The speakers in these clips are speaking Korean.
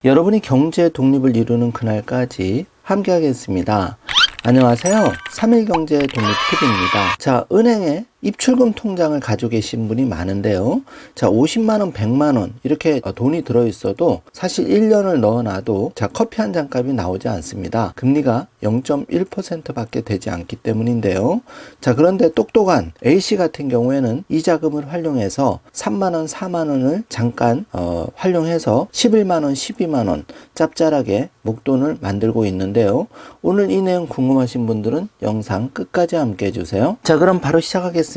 여러분이 경제 독립을 이루는 그날까지 함께 하겠습니다. 안녕하세요. 3일 경제 독립 TV입니다. 자, 은행에 입출금 통장을 가지고 계신 분이 많은데요. 자, 50만원, 100만원 이렇게 돈이 들어있어도 사실 1년을 넣어놔도 자, 커피 한 잔 값이 나오지 않습니다. 금리가 0.1% 밖에 되지 않기 때문인데요. 자, 그런데 똑똑한 A씨 같은 경우에는 이자금을 활용해서 3만원, 4만원을 잠깐 활용해서 11만원, 12만원 짭짤하게 목돈을 만들고 있는데요. 오늘 이 내용 궁금하신 분들은 영상 끝까지 함께 해주세요. 자, 그럼 바로 시작하겠습니다.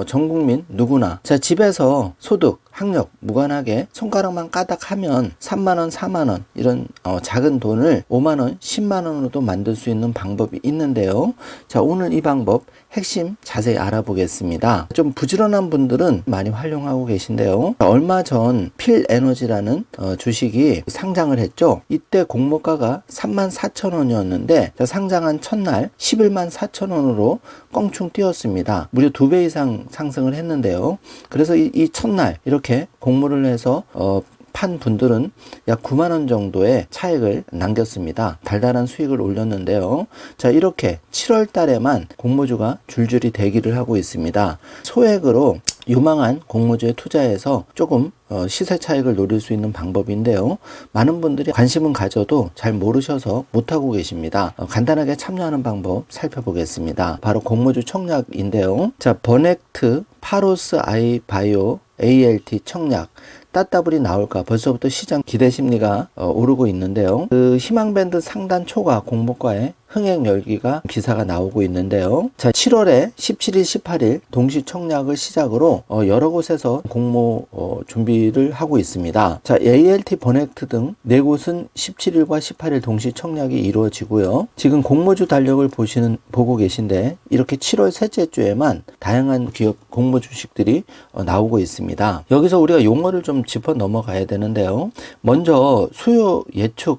전 국민 누구나 자, 집에서 소득, 학력 무관하게 손가락만 까닥하면 3만원, 4만원 이런 작은 돈을 5만원, 10만원으로도 만들 수 있는 방법이 있는데요. 자, 오늘 이 방법 핵심 자세히 알아보겠습니다. 좀 부지런한 분들은 많이 활용하고 계신데요. 얼마 전 필에너지라는 주식이 상장을 했죠. 이때 공모가가 34,000원이었는데 상장한 첫날 11만 4천원으로 껑충 뛰었습니다. 무려 2배 이상 상승을 했는데요. 그래서 이 첫날 이렇게 공모를 해서 판 분들은 약 9만원 정도의 차익을 남겼습니다. 달달한 수익을 올렸는데요. 자, 이렇게 7월 달에만 공모주가 줄줄이 대기를 하고 있습니다. 소액으로 유망한 공모주에 투자해서 조금 시세 차익을 노릴 수 있는 방법인데요. 많은 분들이 관심은 가져도 잘 모르셔서 못하고 계십니다. 간단하게 참여하는 방법 살펴보겠습니다. 바로 공모주 청약인데요. 자, 버넥트 파로스 아이 바이오 ALT 청약 따따블이 나올까 벌써부터 시장 기대 심리가 오르고 있는데요. 그 희망밴드 상단 초과 공모가에 흥행 열기가 기사가 나오고 있는데요. 자, 7월에 17일, 18일 동시 청약을 시작으로 여러 곳에서 공모 준비를 하고 있습니다. 자, ALT 버넥트 등 4곳은 17일과 18일 동시 청약이 이루어지고요. 지금 공모주 달력을 보고 계신데 이렇게 7월 셋째 주에만 다양한 기업 공모 주식들이 나오고 있습니다. 여기서 우리가 용어를 좀 짚어 넘어가야 되는데요. 먼저 수요 예측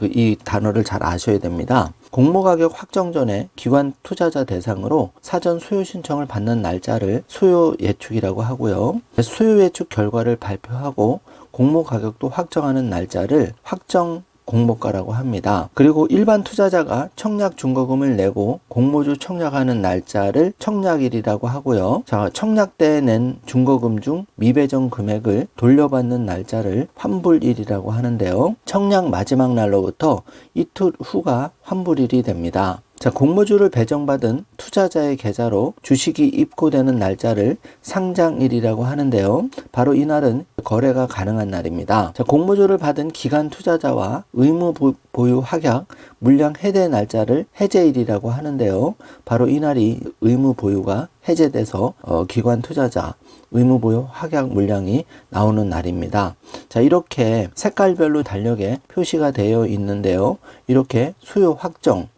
이 단어를 잘 아셔야 됩니다. 공모 가격 확정 전에 기관 투자자 대상으로 사전 수요 신청을 받는 날짜를 수요 예측이라고 하고요. 수요 예측 결과를 발표하고 공모 가격도 확정하는 날짜를 확정 공모가라고 합니다. 그리고 일반 투자자가 청약 준거금을 내고 공모주 청약하는 날짜를 청약일이라고 하고요. 자, 청약 때 낸 준거금 중 미배정 금액을 돌려받는 날짜를 환불일이라고 하는데요. 청약 마지막 날로부터 이틀 후가 환불일이 됩니다. 자, 공모주를 배정받은 투자자의 계좌로 주식이 입고되는 날짜를 상장일이라고 하는데요. 바로 이날은 거래가 가능한 날입니다. 자, 공모주를 받은 기관 투자자와 의무 보유 확약 물량 해제 날짜를 해제일이라고 하는데요. 바로 이날이 의무 보유가 해제돼서 기관 투자자 의무 보유 확약 물량이 나오는 날입니다. 자, 이렇게 색깔별로 달력에 표시가 되어 있는데요. 이렇게 수요 확정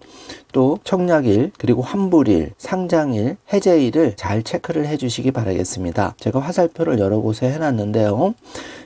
또 청약일, 그리고 환불일, 상장일, 해제일을 잘 체크를 해주시기 바라겠습니다. 제가 화살표를 여러 곳에 해놨는데요.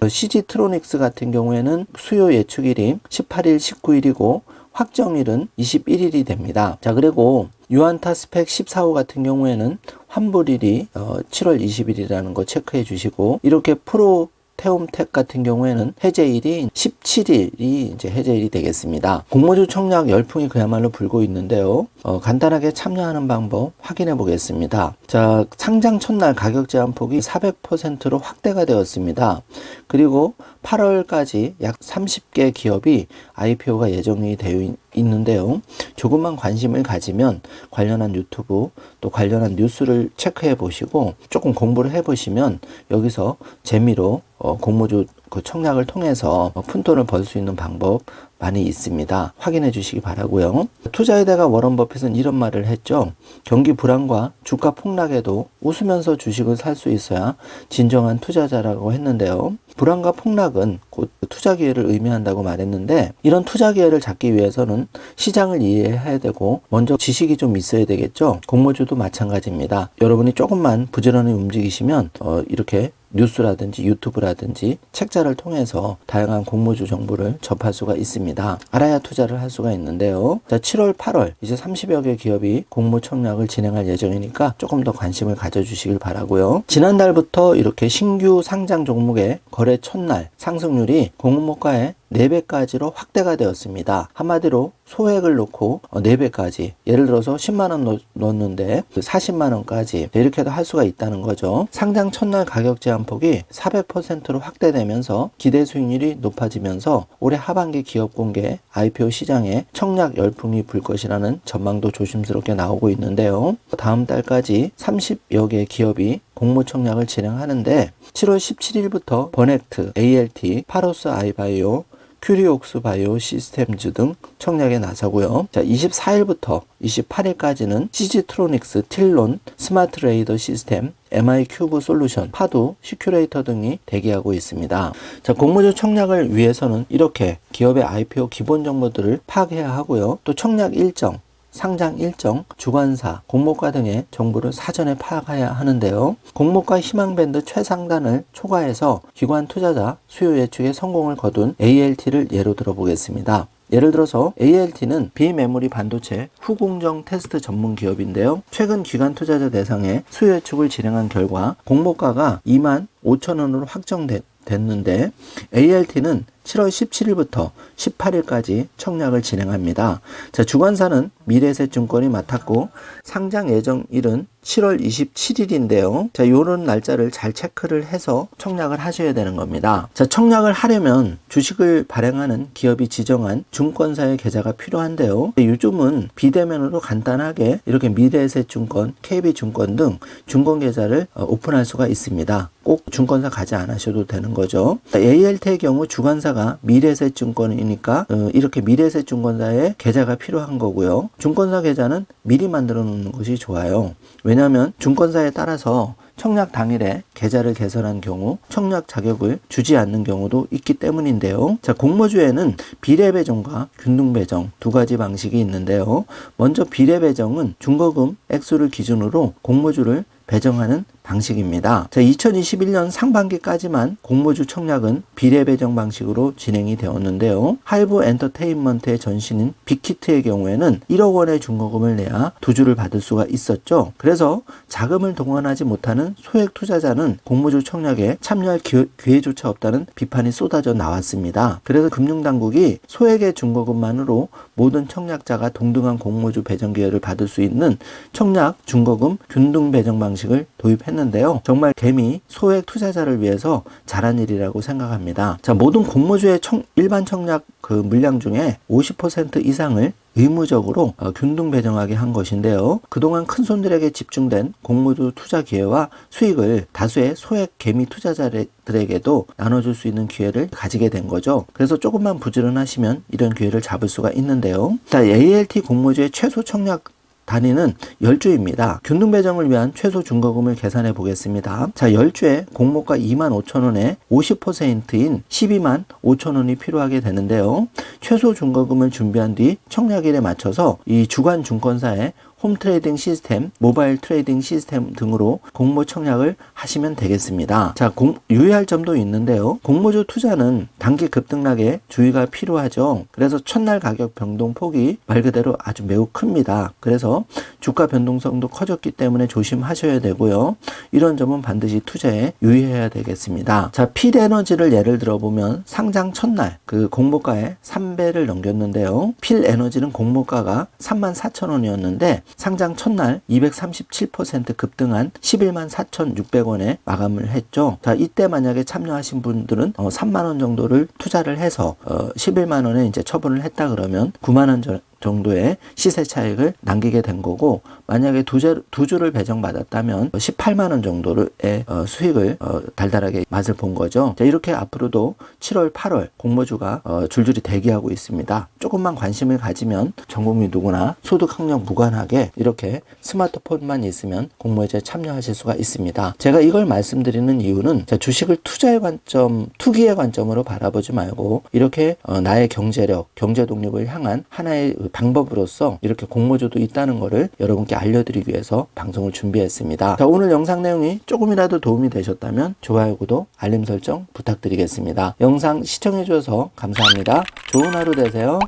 CG트로닉스 같은 경우에는 수요 예측일이 18일, 19일이고 확정일은 21일이 됩니다. 자, 그리고 유안타 스펙 14호 같은 경우에는 환불일이 7월 20일이라는 거 체크해 주시고, 이렇게 프로 태움텍 같은 경우에는 해제일이 17일이 이제 해제일이 되겠습니다. 공모주 청약 열풍이 그야말로 불고 있는데요. 간단하게 참여하는 방법 확인해 보겠습니다. 자, 상장 첫날 가격 제한폭이 400%로 확대가 되었습니다. 그리고 8월까지 약 30개 기업이 IPO가 예정이 되어 있는데요. 조금만 관심을 가지면 관련한 유튜브 또 관련한 뉴스를 체크해 보시고 조금 공부를 해 보시면 여기서 재미로 공모주 청약을 통해서 푼 돈을 벌 수 있는 방법 많이 있습니다. 확인해 주시기 바라고요. 투자의 대가 워런 버핏은 이런 말을 했죠. 경기 불안과 주가 폭락에도 웃으면서 주식을 살 수 있어야 진정한 투자자라고 했는데요. 불안과 폭락은 곧 투자 기회를 의미한다고 말했는데, 이런 투자 기회를 잡기 위해서는 시장을 이해해야 되고 먼저 지식이 좀 있어야 되겠죠. 공모주도 마찬가지입니다. 여러분이 조금만 부지런히 움직이시면 이렇게 뉴스라든지 유튜브라든지 책자를 통해서 다양한 공모주 정보를 접할 수가 있습니다. 알아야 투자를 할 수가 있는데요. 자, 7월, 8월 이제 30여 개 기업이 공모 청약을 진행할 예정이니까 조금 더 관심을 가져주시길 바라고요. 지난달부터 이렇게 신규 상장 종목의 거래 첫날 상승률이 공모가의 4배까지로 확대가 되었습니다. 한마디로 소액을 놓고 4배까지, 예를 들어서 10만원 넣었는데 40만원까지 이렇게도 할 수가 있다는 거죠. 상장 첫날 가격 제한폭이 400%로 확대되면서 기대 수익률이 높아지면서 올해 하반기 기업 공개 IPO 시장에 청약 열풍이 불 것이라는 전망도 조심스럽게 나오고 있는데요. 다음 달까지 30여 개 기업이 공모 청약을 진행하는데 7월 17일부터 버넥트, ALT, 파로스 아이바이오, 큐리옥스 바이오 시스템즈 등 청약에 나서고요. 자, 24일부터 28일까지는 CG트로닉스, 틸론, 스마트 레이더 시스템, MI 큐브 솔루션, 파두, 시큐레이터 등이 대기하고 있습니다. 자, 공모주 청약을 위해서는 이렇게 기업의 IPO 기본 정보들을 파악해야 하고요. 또 청약 일정, 상장 일정, 주관사, 공모가 등의 정보를 사전에 파악해야 하는데요. 공모가 희망밴드 최상단을 초과해서 기관 투자자 수요 예측에 성공을 거둔 ALT를 예로 들어보겠습니다. 예를 들어서 ALT는 비메모리 반도체 후공정 테스트 전문 기업인데요. 최근 기관 투자자 대상의 수요 예측을 진행한 결과 공모가가 25,000원으로 확정됐는데 ALT는 7월 17일부터 18일까지 청약을 진행합니다. 자, 주관사는 미래에셋증권이 맡았고 상장 예정일은 7월 27일인데요. 자, 요런 날짜를 잘 체크를 해서 청약을 하셔야 되는 겁니다. 자, 청약을 하려면 주식을 발행하는 기업이 지정한 증권사의 계좌가 필요한데요. 요즘은 비대면으로 간단하게 이렇게 미래에셋증권, KB증권 등 증권 계좌를 오픈할 수가 있습니다. 꼭 증권사 가지 않으셔도 되는 거죠. ALT의 경우 주관사가 미래에셋증권이니까 이렇게 미래에셋증권사에 계좌가 필요한 거고요. 증권사 계좌는 미리 만들어 놓는 것이 좋아요. 왜냐하면 증권사에 따라서 청약 당일에 계좌를 개설한 경우 청약 자격을 주지 않는 경우도 있기 때문인데요. 자, 공모주에는 비례배정과 균등배정 두 가지 방식이 있는데요. 먼저 비례배정은 준거금 액수를 기준으로 공모주를 배정하는 방식입니다. 자, 2021년 상반기까지만 공모주 청약은 비례배정 방식으로 진행이 되었는데요. 하이브 엔터테인먼트의 전신인 빅히트의 경우에는 1억 원의 준거금을 내야 두 주를 받을 수가 있었죠. 그래서 자금을 동원하지 못하는 소액 투자자는 공모주 청약에 참여할 기회조차 없다는 비판이 쏟아져 나왔습니다. 그래서 금융당국이 소액의 준거금만으로 모든 청약자가 동등한 공모주 배정 기회를 받을 수 있는 청약 준거금 균등 배정 방식을 도입했는데요. 정말 개미 소액 투자자를 위해서 잘한 일이라고 생각합니다. 자, 모든 공모주의 일반 청약 물량 중에 50% 이상을 의무적으로 균등 배정하게 한 것인데요. 그동안 큰 손들에게 집중된 공모주 투자 기회와 수익을 다수의 소액 개미 투자자들에게도 나눠줄 수 있는 기회를 가지게 된 거죠. 그래서 조금만 부지런하시면 이런 기회를 잡을 수가 있는데요. 자, ALT 공모주의 최소 청약 단위는 10주입니다. 균등 배정을 위한 최소 준거금을 계산해 보겠습니다. 자, 10주에 공모가 25,000원에 50%인 125,000원이 필요하게 되는데요. 최소 준거금을 준비한 뒤 청약일에 맞춰서 이 주관 증권사에 홈트레이딩 시스템, 모바일 트레이딩 시스템 등으로 공모 청약을 하시면 되겠습니다. 자, 유의할 점도 있는데요. 공모주 투자는 단기 급등락에 주의가 필요하죠. 그래서 첫날 가격 변동폭이 말 그대로 아주 매우 큽니다. 그래서 주가 변동성도 커졌기 때문에 조심하셔야 되고요. 이런 점은 반드시 투자에 유의해야 되겠습니다. 자, 필에너지를 예를 들어보면 상장 첫날 공모가에 3배를 넘겼는데요. 필에너지는 공모가가 34,000원이었는데 상장 첫날 237% 급등한 114,600원에 마감을 했죠. 자, 이때 만약에 참여하신 분들은 3만원 정도를 투자를 해서 11만원에 이제 처분을 했다 그러면 9만원 정도의 시세 차익을 남기게 된 거고, 만약에 두 주를 배정받았다면 18만원 정도의 수익을 달달하게 맛을 본 거죠. 자, 이렇게 앞으로도 7월, 8월 공모주가 줄줄이 대기하고 있습니다. 조금만 관심을 가지면 전 국민 누구나 소득 학력 무관하게 이렇게 스마트폰만 있으면 공모주에 참여하실 수가 있습니다. 제가 이걸 말씀드리는 이유는 주식을 투자의 관점, 투기의 관점으로 바라보지 말고 이렇게 나의 경제력, 경제 독립을 향한 하나의 방법으로서 이렇게 공모주도 있다는 것을 여러분께 알려드리기 위해서 방송을 준비했습니다. 자, 오늘 영상 내용이 조금이라도 도움이 되셨다면 좋아요, 구독, 알림 설정 부탁드리겠습니다. 영상 시청해 주셔서 감사합니다. 좋은 하루 되세요.